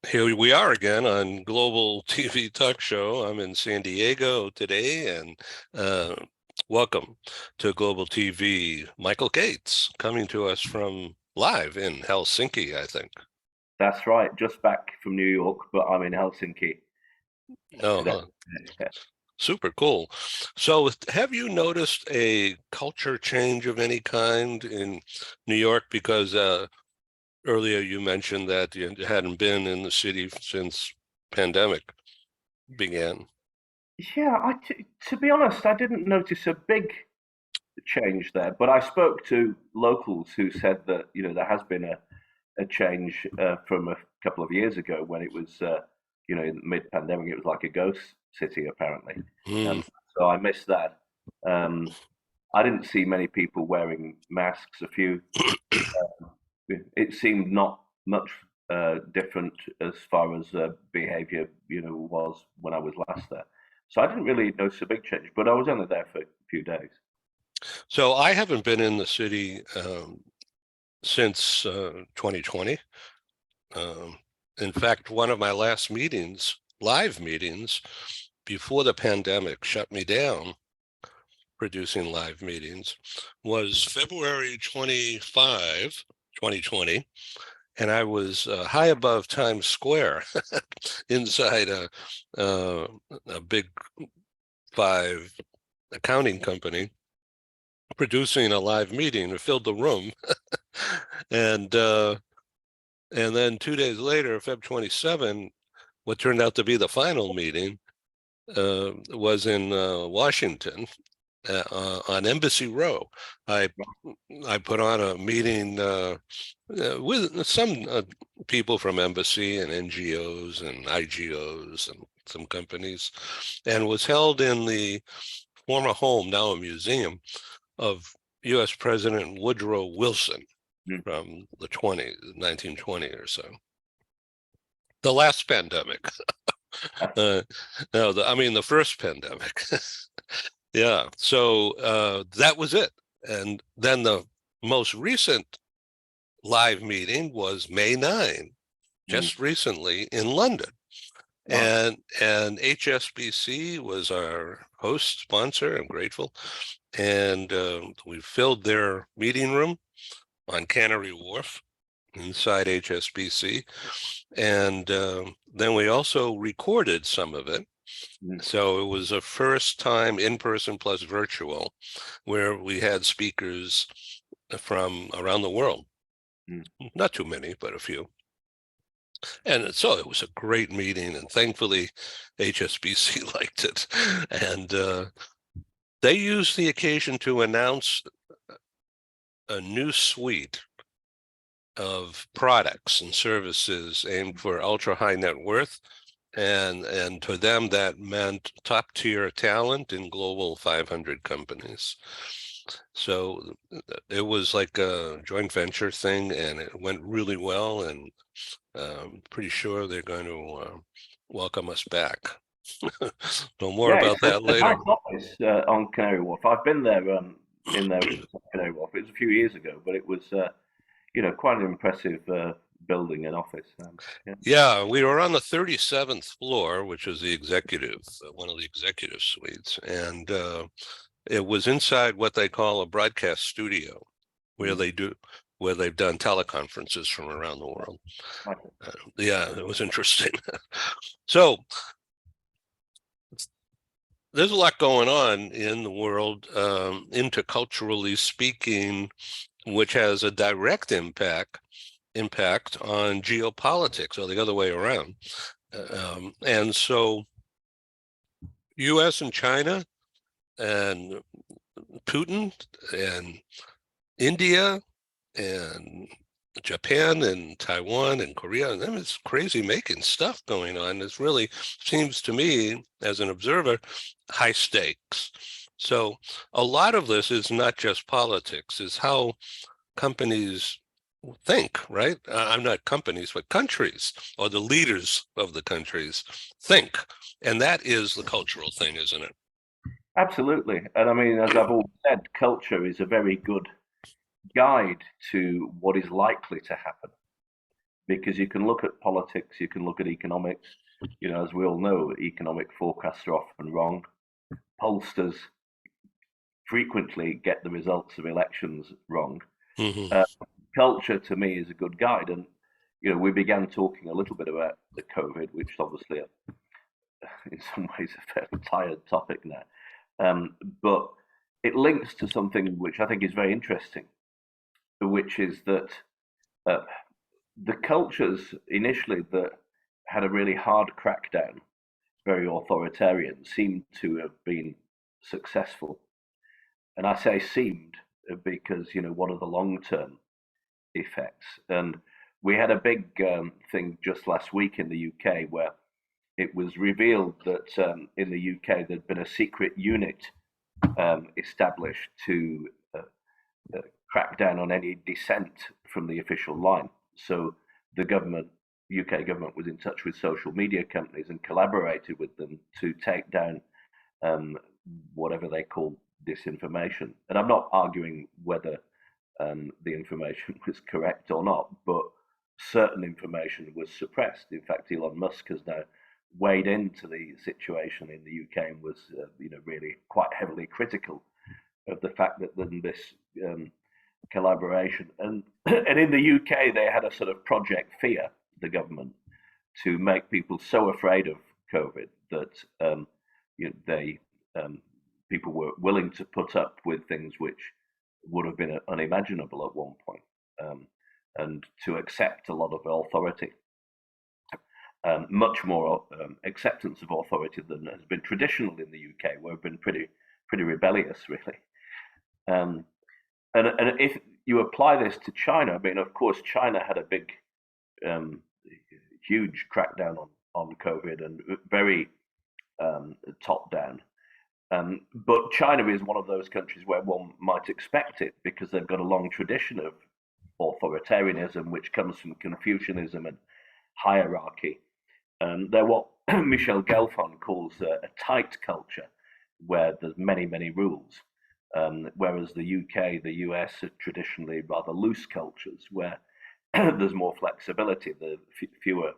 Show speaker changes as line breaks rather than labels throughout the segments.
Here we are again on Global TV Talk Show. I'm in San Diego today, and welcome to Global TV. Michael Gates coming to us from live in Helsinki, I think.
That's right. Just back from New York, but I'm in Helsinki
Oh,
today.
huh. Super cool. So, have you noticed a culture change of any kind in New York? Because earlier you mentioned that you hadn't been in the city since pandemic began.
Yeah, to be honest, I didn't notice a big change there, but I spoke to locals who said that there has been a change from a couple of years ago when it was in mid-pandemic. It was like a ghost city apparently,
Hmm.
so I missed that. Um, I didn't see many people wearing masks. A few. It seemed not much different as far as behaviour, was when I was last there. So I didn't really notice a big change, but I was only there for a few days.
So I haven't been in the city since 2020. Um, in fact, one of my last meetings, live meetings, before the pandemic shut me down, producing live meetings, was February 25, 2020. And I was high above Times Square inside uh, a big five accounting company producing a live meeting. It filled the room. and and then 2 days later, Feb 27, what turned out to be the final meeting was in Washington on Embassy Row. I I put on a meeting with some people from Embassy and NGOs and IGOs and some companies, and was held in the former home, now a museum, of U.S. President Woodrow Wilson
Mm.
from the 1920 or so. The last pandemic. No, I mean the first pandemic. Yeah. So that was it. And then the most recent live meeting was May 9,
Mm.
just recently in London.
Wow.
And HSBC was our host sponsor. I'm grateful. And we filled their meeting room on Canary Wharf inside HSBC. And then we also recorded some of it.
Mm.
So it was a first time in person plus virtual where we had speakers from around the world.
Mm.
Not too many, but a few. And so it was a great meeting. And thankfully, HSBC liked it. And they used the occasion to announce a new suite of products and services aimed for ultra high net worth. And to them, that meant top tier talent in global 500 companies. So it was like a joint venture thing, and it went really well. And pretty sure they're going to welcome us back. Know more
Yeah,
about
it's
that
a
later.
nice office on Canary Wharf. I've been there in their office on Canary Wharf. It was a few years ago, but it was quite an impressive building and office. Yeah.
Yeah, we were on the 37th floor, which is the executive, one of the executive suites, and it was inside what they call a broadcast studio, where
Mm.
they do where they've done teleconferences from around the world.
Like
Yeah, it was interesting. So there's a lot going on in the world, interculturally speaking, which has a direct impact on geopolitics, or the other way around. And so, U.S. and China and Putin and India and Japan and Taiwan and Korea, and it's crazy making stuff going on. It really seems to me, as an observer, high stakes. So a lot of this is not just politics, is how companies think, right? I'm not companies, but countries, or the leaders of the countries think. And that is the cultural thing, isn't it?
absolutely, and I mean, as I've always said, culture is a very good guide to what is likely to happen. because you can look at politics, you can look at economics. You know, as we all know, economic forecasts are often wrong. Pollsters frequently get the results of elections wrong.
Hmm.
Uh, Culture to me is a good guide, and you know, we began talking a little bit about the COVID, which is obviously in some ways a fairly tired topic now, but it links to something which I think is very interesting, which is that uh, the cultures initially that had a really hard crackdown, very authoritarian, seemed to have been successful. And I say seemed because, you know, what are the long term effects? And we had a big thing just last week in the UK where it was revealed that in the UK there'd been a secret unit established to crack down on any dissent from the official line. So the government, UK government, was in touch with social media companies and collaborated with them to take down um, whatever they call disinformation. And I'm not arguing whether the information was correct or not, but certain information was suppressed. In fact, Elon Musk has now weighed into the situation in the UK and was, you know, really quite heavily critical of the fact that this um, collaboration and and in the UK they had a sort of Project Fear, the government, to make people so afraid of COVID that you know, they people were willing to put up with things which would have been unimaginable at one point, and to accept a lot of authority, much more acceptance of authority than has been traditional in the UK, where we've been pretty rebellious, really. Um, and if you apply this to China, I mean, of course, China had a big, um, huge crackdown on COVID and very top down. But China is one of those countries where one might expect it because they've got a long tradition of authoritarianism, which comes from Confucianism and hierarchy. They're what Michel Gelfand calls a tight culture, where there's many rules. Whereas the UK, the US are traditionally rather loose cultures where there's more flexibility, the fewer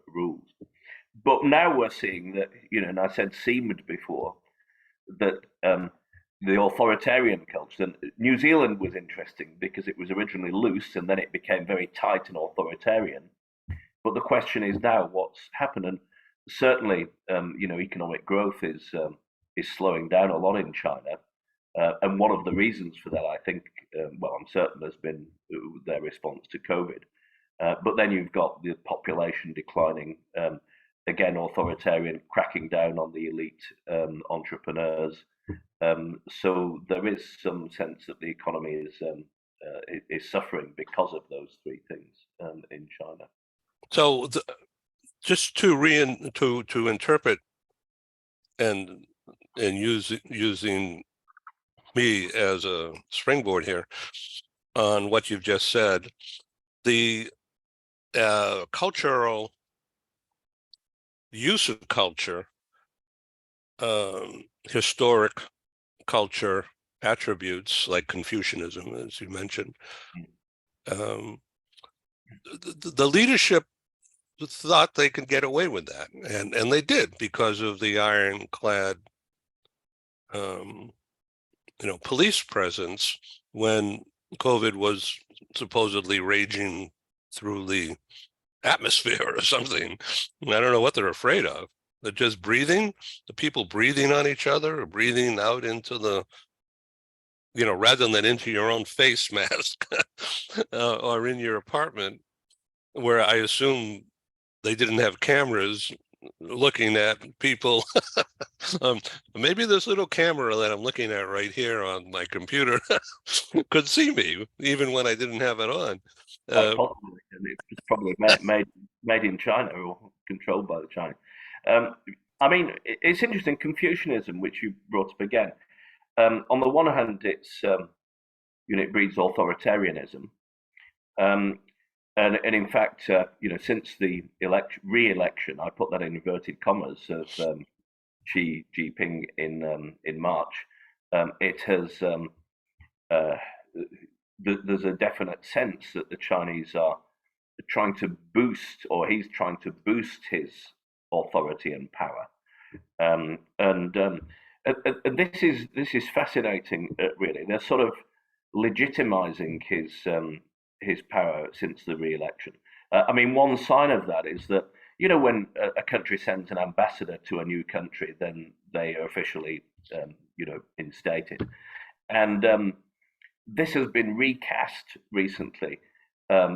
rules. But now we're seeing that, you know, and I said seemed before, that the authoritarian culture, and New Zealand was interesting because it was originally loose and then it became very tight and authoritarian. But the question is now what's happened, and certainly, you know, economic growth is slowing down a lot in China. And one of the reasons for that, I think, well, I'm certain has been their response to COVID. But then you've got the population declining, again, authoritarian, cracking down on the elite entrepreneurs. So there is some sense that the economy is suffering because of those three things in China.
So just to interpret and using me as a springboard here on what you've just said, the cultural use of culture, historic culture attributes like Confucianism, as you mentioned, the leadership thought they could get away with that, and they did because of the ironclad police presence when COVID was supposedly raging through the atmosphere or something. I don't know what they're afraid of. They're just breathing, the people breathing on each other or breathing out into the, rather than into your own face mask or in your apartment, where I assume they didn't have cameras looking at people. Maybe this little camera that I'm looking at right here on my computer could see me even when I didn't have it on.
Quite possibly, and it's probably made in China or controlled by the Chinese. I mean, it's interesting, Confucianism, which you brought up again. On the one hand, it's it breeds authoritarianism, and in fact, since the re-election, I put that in inverted commas, of Xi Jinping in March, it has there's a definite sense that the Chinese are trying to boost, or he's trying to boost his authority and power. And this is fascinating, really. They're sort of legitimizing his power since the re-election. I mean, one sign of that is that, you know, when a country sends an ambassador to a new country, then they are officially, you know, instated. And this has been recast recently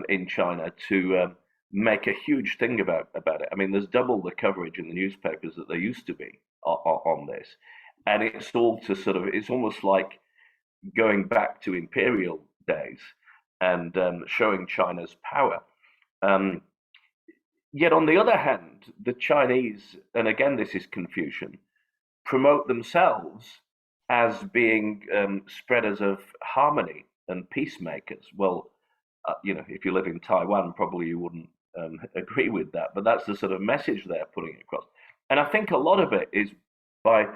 in China to make a huge thing about it. I mean, there's double the coverage in the newspapers that there used to be on this, and it's all to sort of, it's almost like going back to imperial days and showing China's power. Yet on the other hand, the Chinese, and again this is Confucian, promote themselves as being spreaders of harmony and peacemakers. Well, you know, if you live in Taiwan, probably you wouldn't agree with that, but that's the sort of message they're putting across. And I think a lot of it is by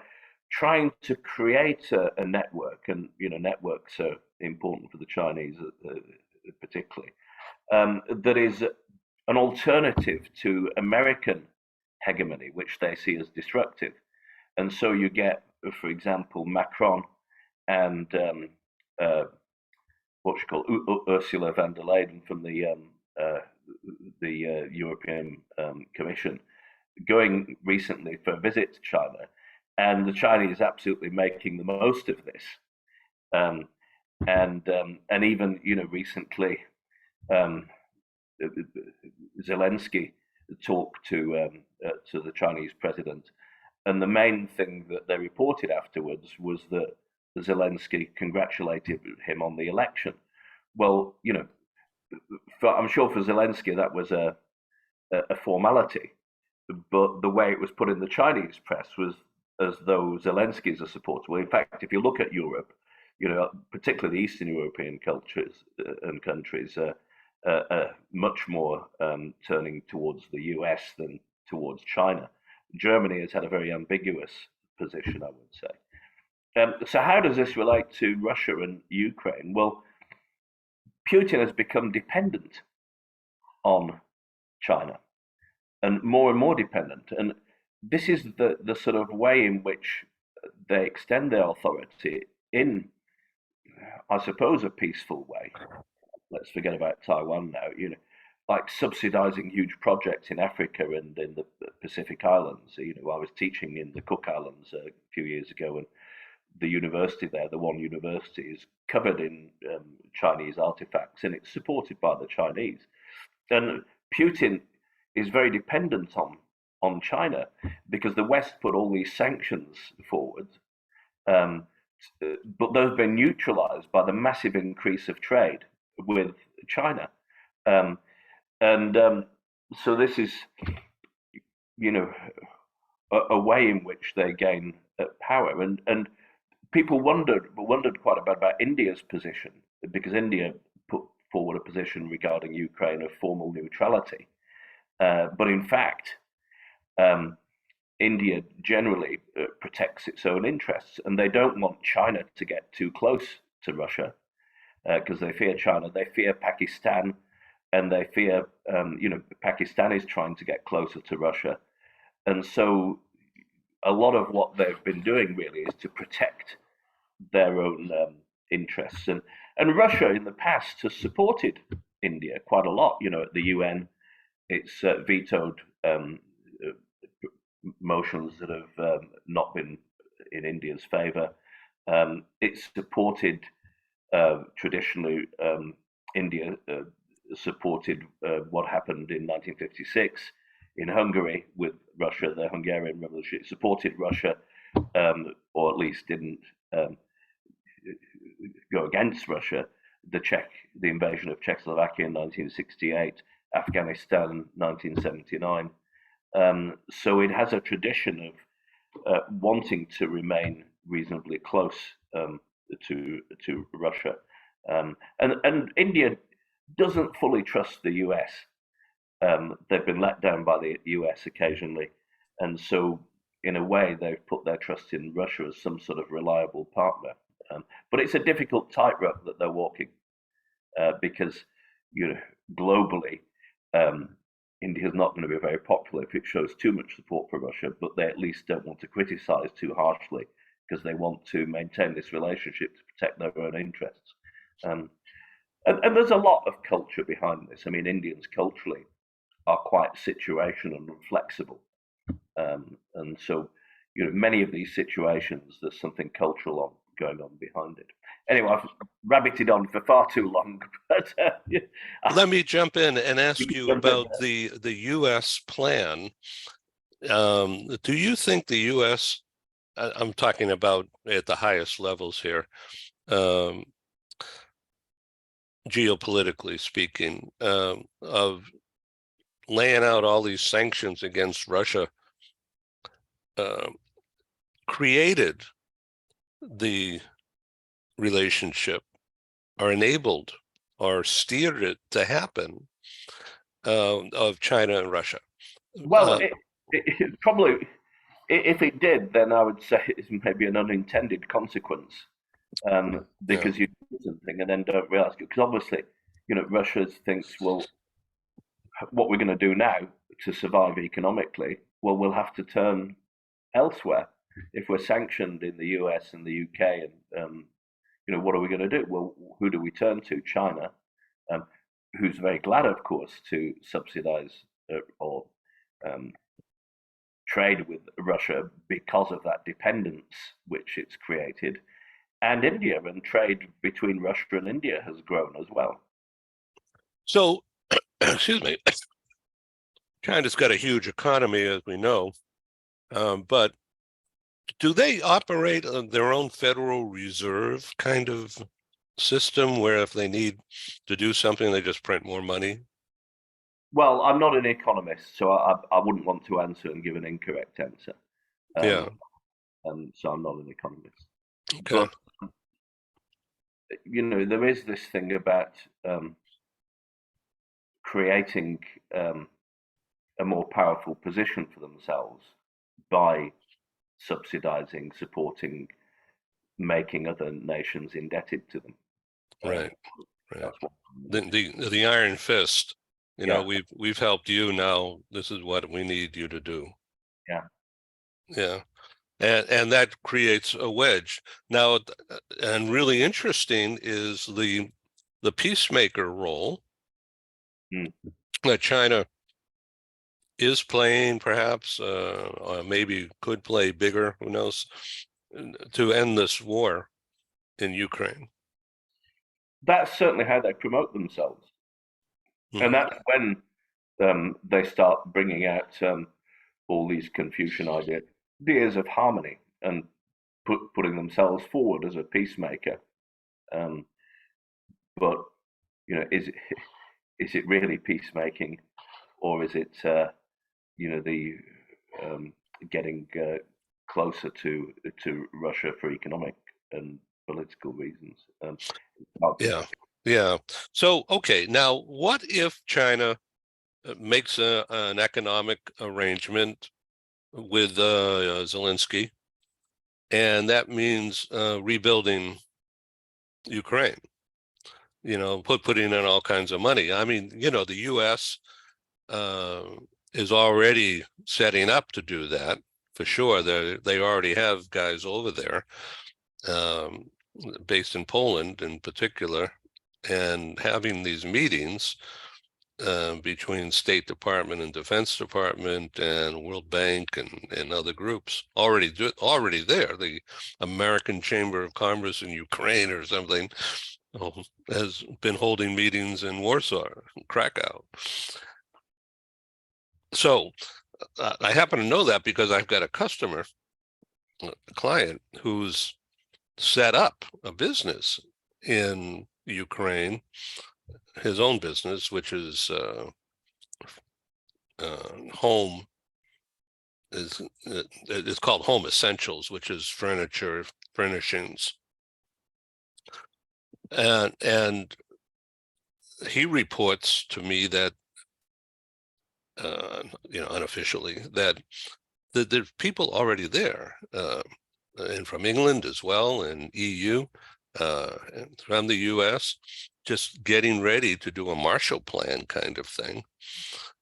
trying to create a network, and you know, networks are important for the Chinese particularly, that is an alternative to American hegemony, which they see as disruptive. And so you get, for example, Macron and what you call Ursula von der Leyen from the European Commission going recently for a visit to China, and the Chinese absolutely making the most of this. And even, you know, recently Zelensky talked to the Chinese president, and the main thing that they reported afterwards was that Zelensky congratulated him on the election. Well, you know, I'm sure for Zelensky that was a formality, but the way it was put in the Chinese press was as though Zelensky is a supporter. Well, in fact, if you look at Europe, you know, particularly the Eastern European cultures and countries, much more turning towards the US than towards China. Germany has had a very ambiguous position, I would say. So how does this relate to Russia and Ukraine? Well, Putin has become dependent on China, and more dependent. And this is the sort of way in which they extend their authority in, I suppose, a peaceful way. Let's forget about Taiwan now, you know, like subsidizing huge projects in Africa and in the Pacific Islands. You know, I was teaching in the Cook Islands a few years ago, and the university there, the one university, is covered in Chinese artifacts, and it's supported by the Chinese. And Putin is very dependent on China because the West put all these sanctions forward, but those have been neutralized by the massive increase of trade with China. So this is, you know, a way in which they gain power. And people wondered quite a bit about India's position, because India put forward a position regarding Ukraine of formal neutrality. But in fact, India generally protects its own interests, and they don't want China to get too close to Russia because they fear China, they fear Pakistan, and they fear, you know, Pakistan is trying to get closer to Russia. And so a lot of what they've been doing really is to protect their own interests. And Russia in the past has supported India quite a lot. You know, at the UN, it's vetoed motions that have not been in India's favor. It's supported traditionally, India supported what happened in 1956 in Hungary with Russia, the Hungarian Revolution. It supported Russia, or at least didn't go against Russia, the invasion of Czechoslovakia in 1968, Afghanistan 1979. So it has a tradition of wanting to remain reasonably close to Russia, and India doesn't fully trust the US. They've been let down by the US occasionally, and so in a way they've put their trust in Russia as some sort of reliable partner. But it's a difficult tightrope that they're walking, because, you know, globally India's not going to be very popular if it shows too much support for Russia, but they at least don't want to criticize too harshly because they want to maintain this relationship to protect their own interests. And there's a lot of culture behind this. I mean, Indians culturally are quite situational and flexible. And so, many of these situations, there's something cultural going on behind it. Anyway, I've rabbited on for far too long. But
let me jump in and ask you about
in.
the U.S. plan. Do you think the U.S., I'm talking about at the highest levels here, geopolitically speaking, of laying out all these sanctions against Russia, created the relationship or enabled or steered it to happen of China and Russia?
Well, it probably, if it did, then I would say it's maybe an unintended consequence, because you do something and then don't realize it. Because obviously, Russia thinks, well, what we're going to do now to survive economically, well, we'll have to turn elsewhere. If we're sanctioned in the US and the UK, and what are we going to do? Well, who do we turn to? China, who's very glad, of course, to subsidize or trade with Russia because of that dependence which it's created, and India, and trade between Russia and India has grown as well.
So, excuse me, China's got a huge economy, as we know, but do they operate on their own Federal Reserve kind of system where if they need to do something, they just print more money?
Well, I'm not an economist, so I wouldn't want to answer and give an incorrect answer.
Yeah.
So I'm not an economist.
Okay.
But there is this thing about creating a more powerful position for themselves by subsidizing, supporting, making other nations indebted to them.
Right. Right. The iron fist. We've helped you. Now this is what we need you to do.
Yeah.
Yeah. And that creates a wedge. Now, and really interesting is the peacemaker role that China is playing, perhaps, or maybe could play bigger, who knows, to end this war in Ukraine.
That's certainly how they promote themselves. And that's when they start bringing out all these Confucian ideas of harmony and putting themselves forward as a peacemaker. But is it really peacemaking, or is it the getting closer to Russia for economic and political reasons?
Yeah. So, okay, now what if China makes an economic arrangement with Zelensky, and that means rebuilding Ukraine? Putting in all kinds of money. I mean, the U.S. Is already setting up to do that for sure. They already have guys over there, based in Poland in particular, and having these meetings between State Department and Defense Department and World Bank and other groups already there. The American Chamber of Commerce in Ukraine or something has been holding meetings in Warsaw, Krakow. So I happen to know that because I've got a customer, a client, who's set up a business in Ukraine, his own business, which is home. It's called Home Essentials, which is furniture, furnishings, and he reports to me that unofficially that there's people already there, and from England as well, and EU, from the U.S., just getting ready to do a Marshall Plan kind of thing.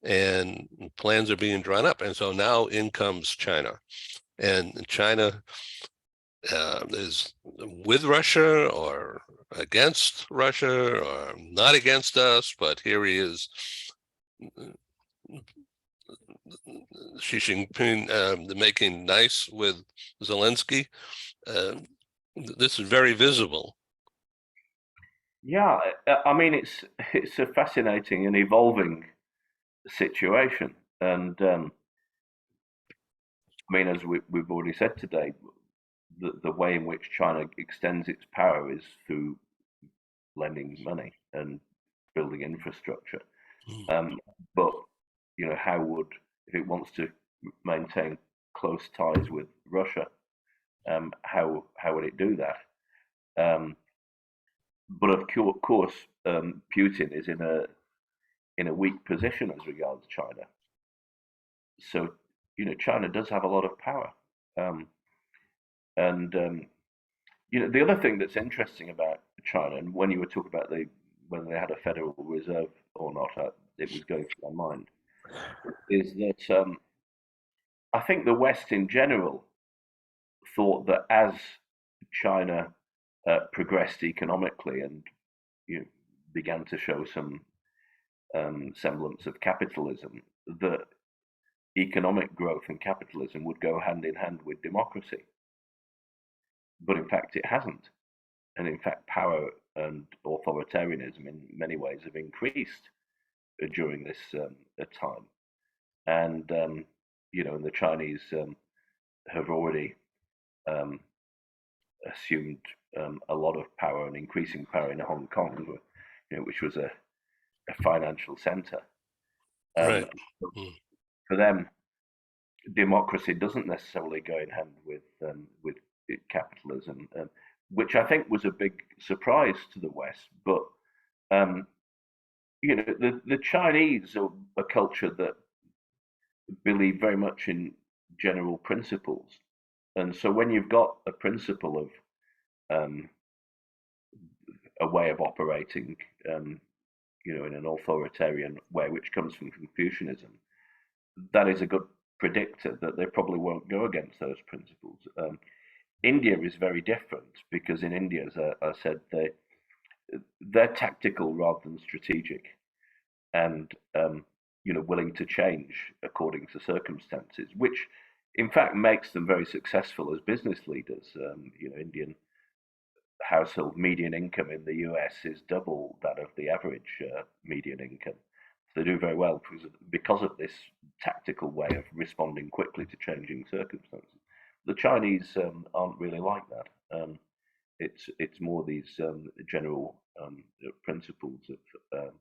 And plans are being drawn up. And so now in comes China. And China is with Russia or against Russia or not against us, but here he is, Xi Jinping, making nice with Zelensky. This is very visible.
Yeah, I mean it's a fascinating and evolving situation, and I mean as we've already said today, the way in which China extends its power is through lending money and building infrastructure.
Mm.
But you know, how would if it wants to maintain close ties with Russia, how would it do that? But of course, Putin is in a weak position as regards China. So you know, China does have a lot of power, and you know, the other thing that's interesting about China, and when you were talking about whether they had a Federal Reserve or not, it was going through my mind, is that I think the West in general thought that as China progressed economically and you know, began to show some semblance of capitalism, that economic growth and capitalism would go hand in hand with democracy. But in fact, it hasn't. And in fact, power and authoritarianism in many ways have increased during this time. And, you know, and the Chinese have already um, assumed a lot of power and increasing power in Hong Kong, you know, which was a financial center.
Right.
Um,
Mm.
for them, democracy doesn't necessarily go in hand with capitalism, which I think was a big surprise to the West. But um, you know, the Chinese are a culture that believe very much in general principles, and so when you've got a principle of um, a way of operating, you know, in an authoritarian way, which comes from Confucianism, that is a good predictor that they probably won't go against those principles. India is very different because in India, as I said, they're tactical rather than strategic, and you know, willing to change according to circumstances, which in fact makes them very successful as business leaders. You know, Indian household median income in the US is double that of the average median income. So they do very well because of this tactical way of responding quickly to changing circumstances. The Chinese aren't really like that. It's more these general principles of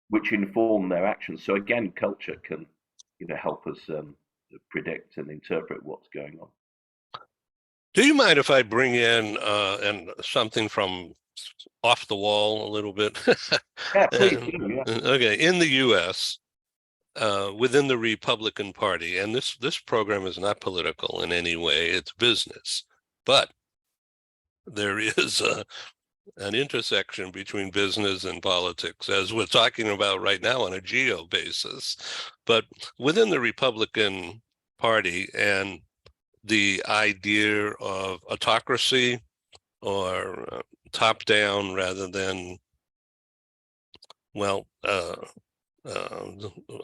which inform their actions. So again, culture can you know help us predict and interpret what's going on.
Do you mind if I bring in and something from off the wall a little bit?
Yeah, please do. Yeah.
Okay, in the U.S., within the Republican Party, and this program is not political in any way; it's business, but there is an intersection between business and politics, as we're talking about right now on a GEO basis. But within the Republican Party and the idea of autocracy or top down rather than, well, uh,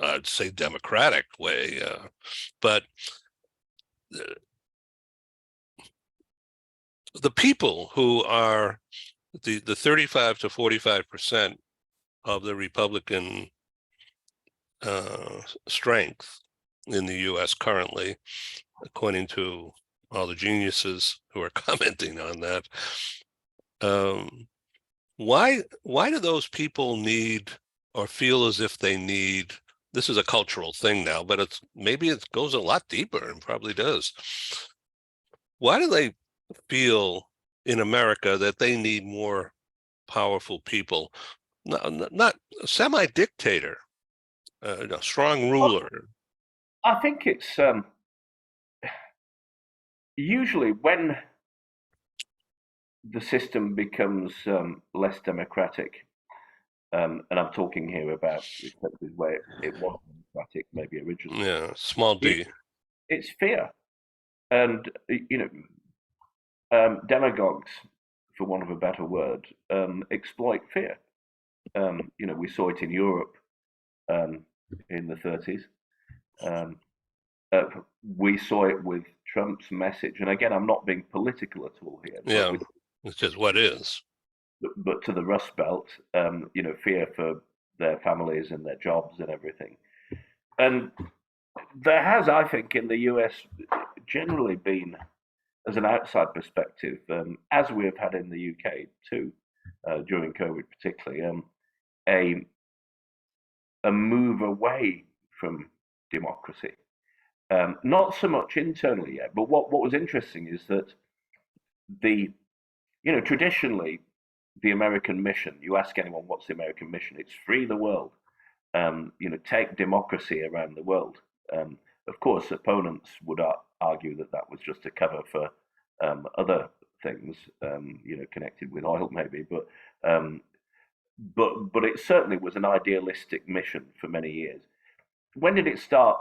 I'd say democratic way, but the people who are the 35 to 45% of the Republican strength in the U.S. currently, according to all the geniuses who are commenting on that. Why do those people need or feel as if they need? This is a cultural thing now, but maybe it goes a lot deeper and probably does. Why do they feel in America that they need more powerful people, not a semi-dictator, a strong
Well,
ruler?
I think it's usually the system becomes less democratic. And I'm talking here about the countries where it was democratic, maybe originally.
Yeah, small
It,
d.
it's fear, and demagogues, for want of a better word, exploit fear. We saw it in Europe um, in the 30s. Um, uh, we saw it with Trump's message, and again, I'm not being political at all here, but
Yeah, it's just what is.
to the Rust Belt, fear for their families and their jobs and everything. And there has, I think, in the US generally been, as an outside perspective, as we have had in the UK too, during COVID particularly, a a move away from democracy. Not so much internally yet, but what was interesting is that the traditionally the American mission. You ask anyone what's the American mission? It's free the world. Take democracy around the world. Of course, opponents would argue that that was just a cover for other things, connected with oil maybe, um, but it certainly was an idealistic mission for many years. When did it start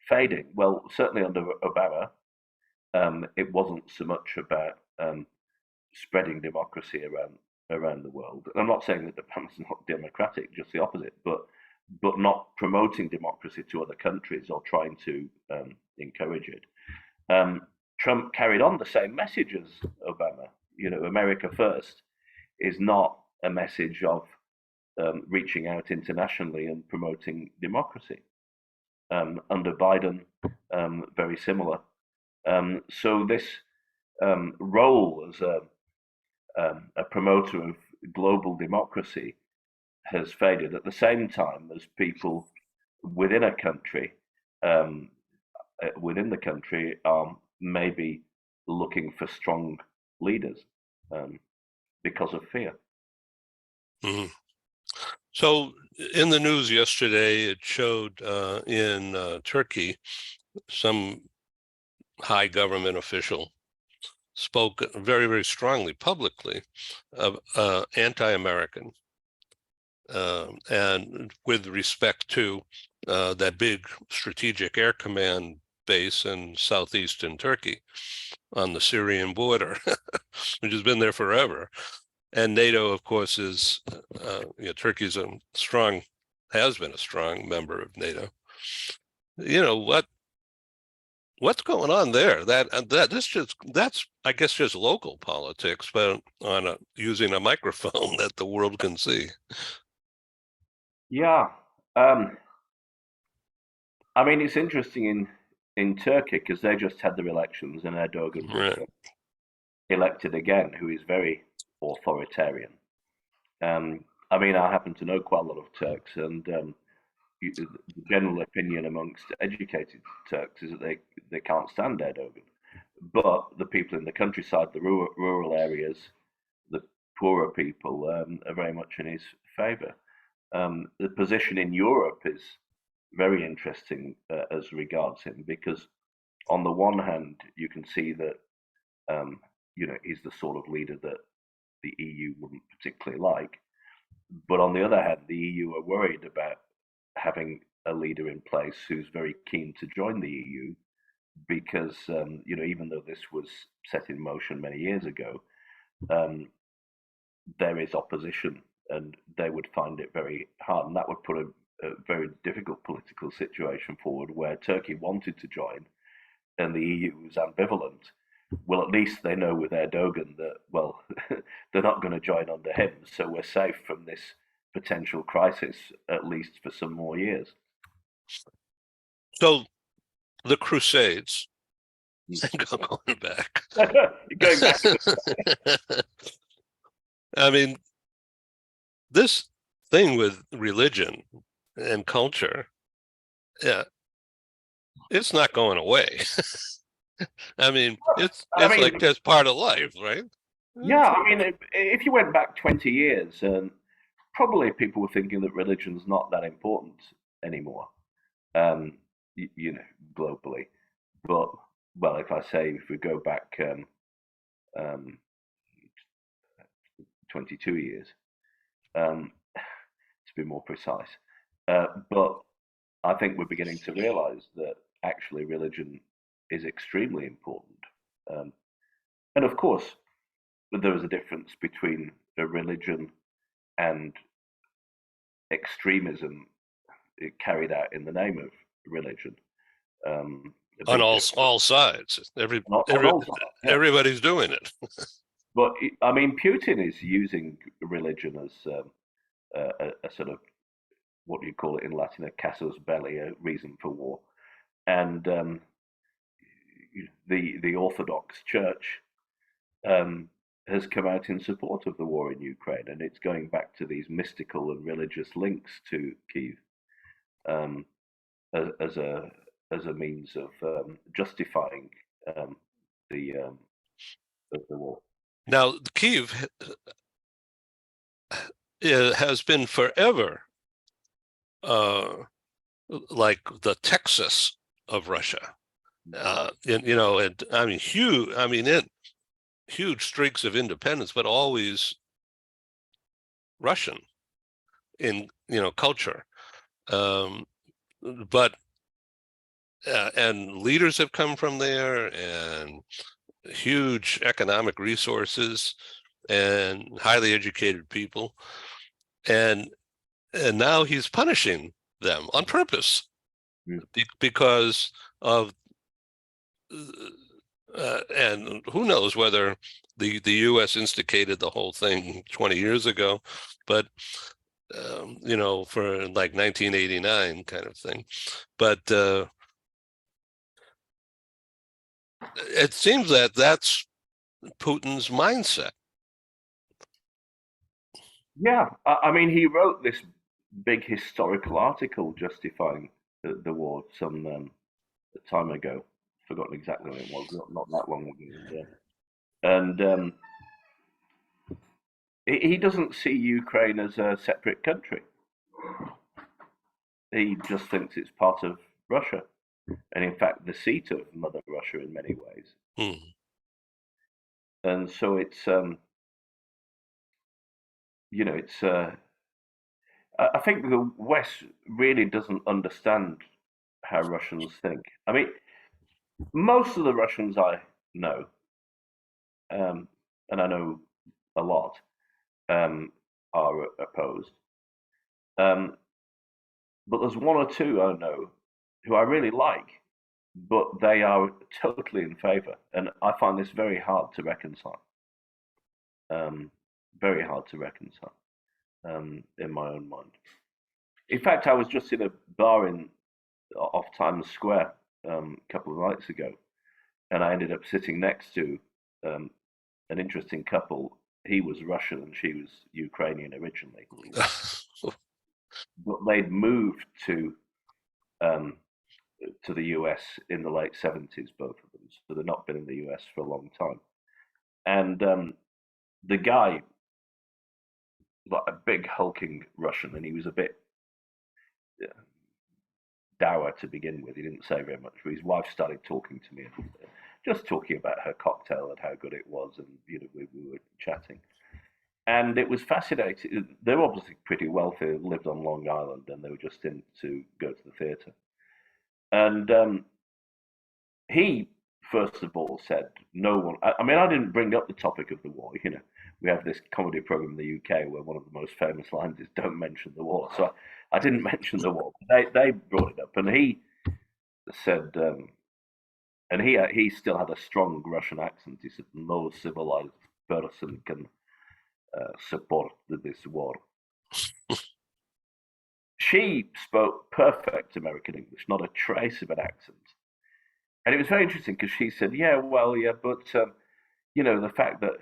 fading? Well, certainly under Obama, it wasn't so much about spreading democracy around the world. And I'm not saying that Obama's not democratic, just the opposite, but not promoting democracy to other countries or trying to encourage it. Trump carried on the same message as Obama. America first is not a message of reaching out internationally and promoting democracy. Under Biden, very similar. So this role as a promoter of global democracy has faded at the same time as people within a country, within the country, are maybe looking for strong leaders because of fear.
Mhm. So in the news yesterday, it showed in Turkey, some high government official spoke very, very strongly publicly of anti-American, and with respect to that big strategic air command base in southeastern Turkey on the Syrian border, which has been there forever. And NATO, of course, is Turkey's has been a strong member of NATO. What's going on there? That's I guess just local politics, but using a microphone that the world can see.
Yeah, I mean it's interesting in Turkey because they just had their elections and Erdogan was
Right.
elected again, who is very authoritarian. I mean, I happen to know quite a lot of Turks, and the general opinion amongst educated Turks is that they can't stand Erdogan. But the people in the countryside, the rural areas, the poorer people, are very much in his favour. The position in Europe is very interesting as regards him because, on the one hand, you can see that he's the sort of leader that the EU wouldn't particularly like, but on the other hand, the EU are worried about having a leader in place who's very keen to join the EU because even though this was set in motion many years ago, um, there is opposition, and they would find it very hard, and that would put a very difficult political situation forward where Turkey wanted to join and the EU was ambivalent. Well, at least they know with Erdogan that, well, they're not going to join under him, so we're safe from this potential crisis, at least for some more years.
So the Crusades, going back.
Going back.
I mean, this thing with religion and culture, yeah, it's not going away. I mean, it's like just part of life, right?
Yeah, I mean, if you went back 20 years, probably people were thinking that religion's not that important anymore, um, globally. But, well, if we go back um, 22 years, to be more precise. But I think we're beginning to realize that actually religion is extremely important. And of course, there is a difference between a religion and extremism carried out in the name of religion.
On all sides, everybody's doing it.
But I mean, Putin is using religion as a sort of, what do you call it in Latin, a casus belli, a reason for war. And the Orthodox Church has come out in support of the war in Ukraine, and it's going back to these mystical and religious links to Kyiv as a means of justifying the war.
Now, Kyiv has been forever like the Texas of Russia. And I mean, huge streaks of independence, but always Russian in culture. But and leaders have come from there, and huge economic resources, and highly educated people, and now he's punishing them on purpose because of. And who knows whether the U.S. instigated the whole thing 20 years ago, but for like 1989 kind of thing. But it seems that that's Putin's mindset.
Yeah, I mean, he wrote this big historical article justifying the war some time ago. Forgotten exactly when it was, not that long ago. And he doesn't see Ukraine as a separate country. He just thinks it's part of Russia, and in fact, the seat of Mother Russia in many ways. And so it's I think the West really doesn't understand how Russians think. I mean, most of the Russians I know, and I know a lot, are opposed. But there's one or two I know who I really like, but they are totally in favour, and I find this very hard to reconcile. Very hard to reconcile in my own mind. In fact, I was just in a bar off Times Square a couple of nights ago, and I ended up sitting next to an interesting couple. He was Russian and she was Ukrainian originally, but they'd moved to the US in the late 70s, both of them. So they've not been in the US for a long time. And the guy, like a big hulking Russian, and he was a bit dour to begin with. He didn't say very much, but his wife started talking to me, and just talking about her cocktail and how good it was, and we were chatting. And it was fascinating. They were obviously pretty wealthy, lived on Long Island, and they were just in to go to the theatre. And he, first of all, said, no one, I mean, I didn't bring up the topic of the war. We have this comedy program in the UK where one of the most famous lines is, don't mention the war. So I didn't mention the war. They brought it up, and he said, and he still had a strong Russian accent. He said, no civilized person can support this war. She spoke perfect American English, not a trace of an accent. And it was very interesting because she said, but the fact that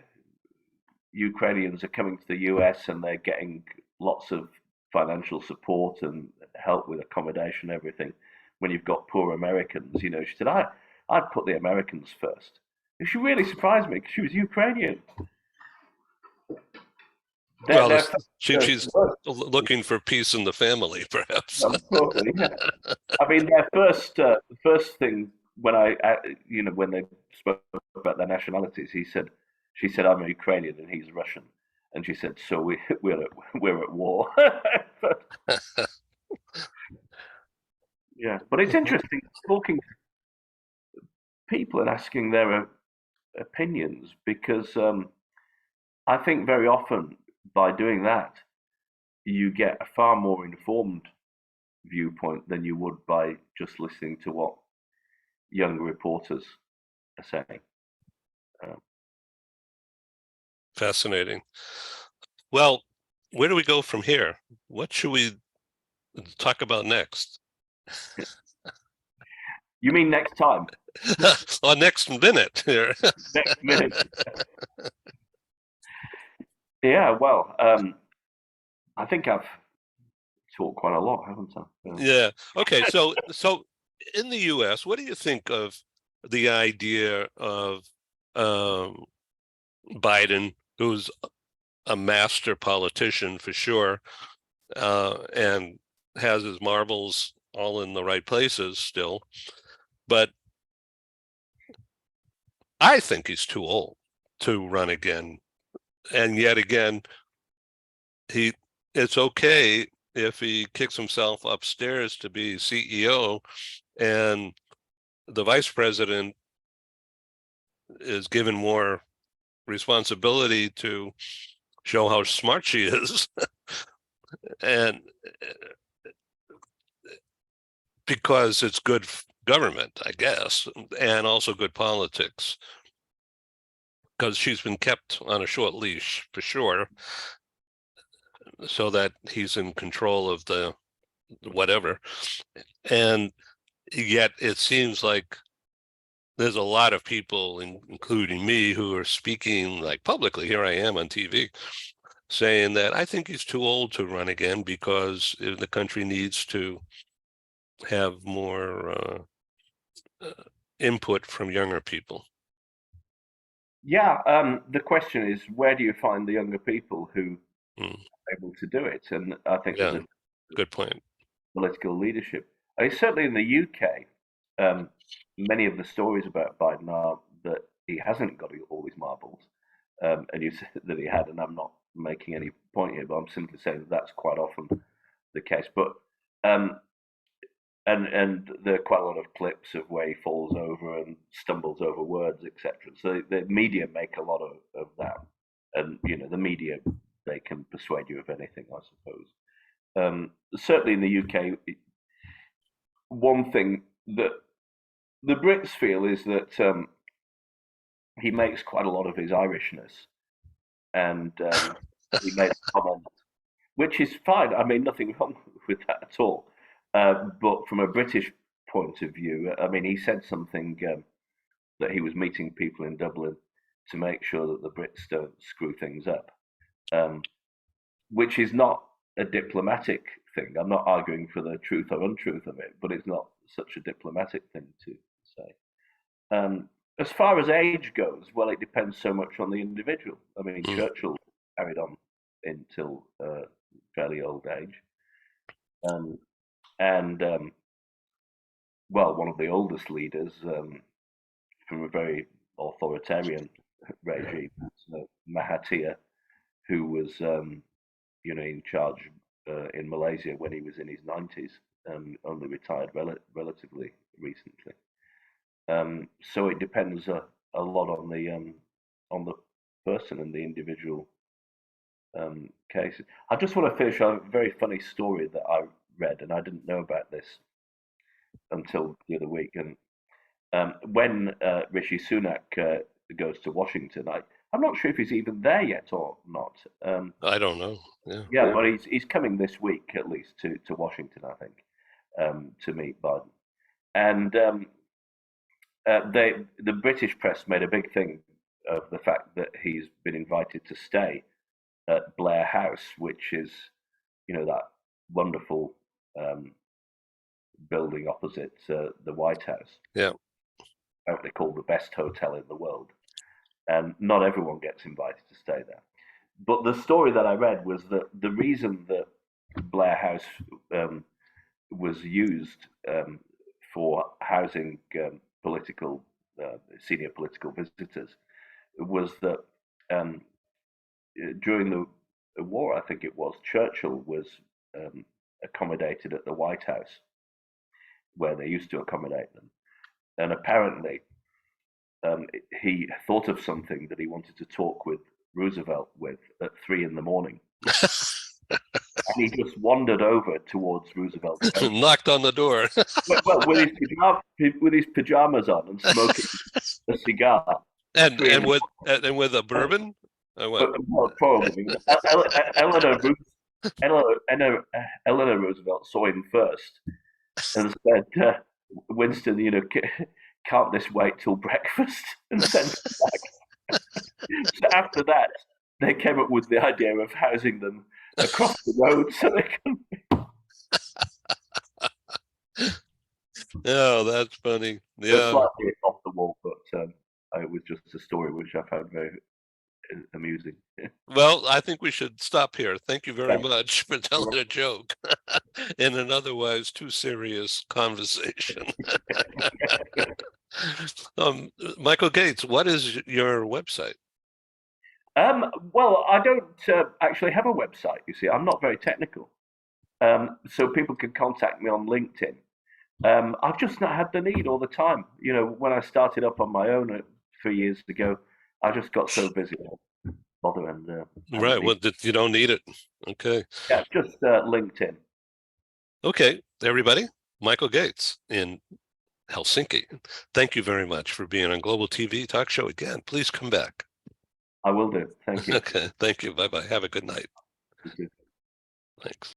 Ukrainians are coming to the US and they're getting lots of financial support and help with accommodation, everything, when you've got poor Americans, she said, I'd put the Americans first. And she really surprised me because she was Ukrainian.
She's looking for peace in the family, perhaps.
Probably, yeah. I mean, their first thing when when they spoke about their nationalities, she said, I'm a Ukrainian and he's Russian, And she said, "So we're at war." But, yeah, but it's interesting talking to people and asking their opinions because I think very often by doing that you get a far more informed viewpoint than you would by just listening to what younger reporters are saying. Um,
Fascinating. Well, where do we go from here? What should we talk about next?
you mean next time?
Or next minute here.
Next minute? Yeah. Well, I think I've talked quite a lot, haven't I?
Yeah. Okay. So in the U.S., what do you think of the idea of um, Biden, who's a master politician for sure, and has his marbles all in the right places still, but I think he's too old to run again. And yet again, it's okay if he kicks himself upstairs to be CEO and the vice president is given more responsibility to show how smart she is. And because it's good government, I guess, and also good politics, because she's been kept on a short leash for sure, so that he's in control of the whatever. And yet it seems like there's a lot of people, including me, who are speaking like publicly. Here I am on TV saying that I think he's too old to run again because the country needs to have more uh, input from younger people.
Yeah. The question is, where do you find the younger people who
Mm,
are able to do it? And I think there's
yeah,
a
good point.
political leadership. I mean, certainly in the UK, many of the stories about Biden are that he hasn't got all his marbles, and you said that he had, and I'm not making any point here, but I'm simply saying that that's quite often the case. But um, and there are quite a lot of clips of where he falls over and stumbles over words, etc. So the media make a lot of that, and the media, they can persuade you of anything, I suppose. Certainly in the UK, one thing that the Brits feel is that he makes quite a lot of his Irishness, and he made a comment, which is fine. I mean, nothing wrong with that at all. But from a British point of view, I mean, he said something that he was meeting people in Dublin to make sure that the Brits don't screw things up, um, which is not a diplomatic thing. I'm not arguing for the truth or untruth of it, but it's not such a diplomatic thing to say. As far as age goes, well, it depends so much on the individual. I mean,
Mm,
Churchill carried on until fairly old age, um, and well, one of the oldest leaders from a very authoritarian regime, Mahathir, who was in charge in Malaysia when he was in his 90s, only retired relatively recently. So it depends a lot on the person and the individual cases. I just want to finish on a very funny story that I read, and I didn't know about this until the other week. And when Rishi Sunak goes to Washington, I'm not sure if he's even there yet or not.
I don't know. Yeah.
Yeah, but he's coming this week at least to Washington, I think, to meet Biden. And the British press made a big thing of the fact that he's been invited to stay at Blair House, which is, that wonderful um, building opposite the White House,
Yeah.
apparently called the best hotel in the world. And not everyone gets invited to stay there. But the story that I read was that the reason that Blair House um, was used for housing political senior political visitors was that um, during the war, I think it was, Churchill was accommodated at the White House, where they used to accommodate them. And apparently, he thought of something that he wanted to talk with Roosevelt with at 3 in the morning. And he just wandered over towards Roosevelt's bedroom.
Knocked on the door.
Well, with his pajamas on and smoking a cigar.
and with a bourbon?
Well, probably. Eleanor Roosevelt saw him first and said, Winston, can't this wait till breakfast? And sent him back. So after that, they came up with the idea of housing them across the road so they can.
Oh, that's funny.
It's
Yeah.
slightly off the wall, but it was just a story which I found very amusing.
Well, I think we should stop here. Thank you very
Yeah.
much for telling a joke in an otherwise too serious conversation. Michael Gates, what is your website?
Well, I don't actually have a website, you see. I'm not very technical. So people can contact me on LinkedIn. I've just not had the need all the time. When I started up on my own 3 years ago, I just got so busy. Bother and
Right. Well, you don't need it. Okay.
Yeah, just LinkedIn.
Okay, everybody. Michael Gates in Helsinki. Thank you very much for being on Global TV Talk Show again. Please come back.
I will do. Thank you.
Okay. Thank you. Bye-bye. Have a good night.
You too.
Thanks.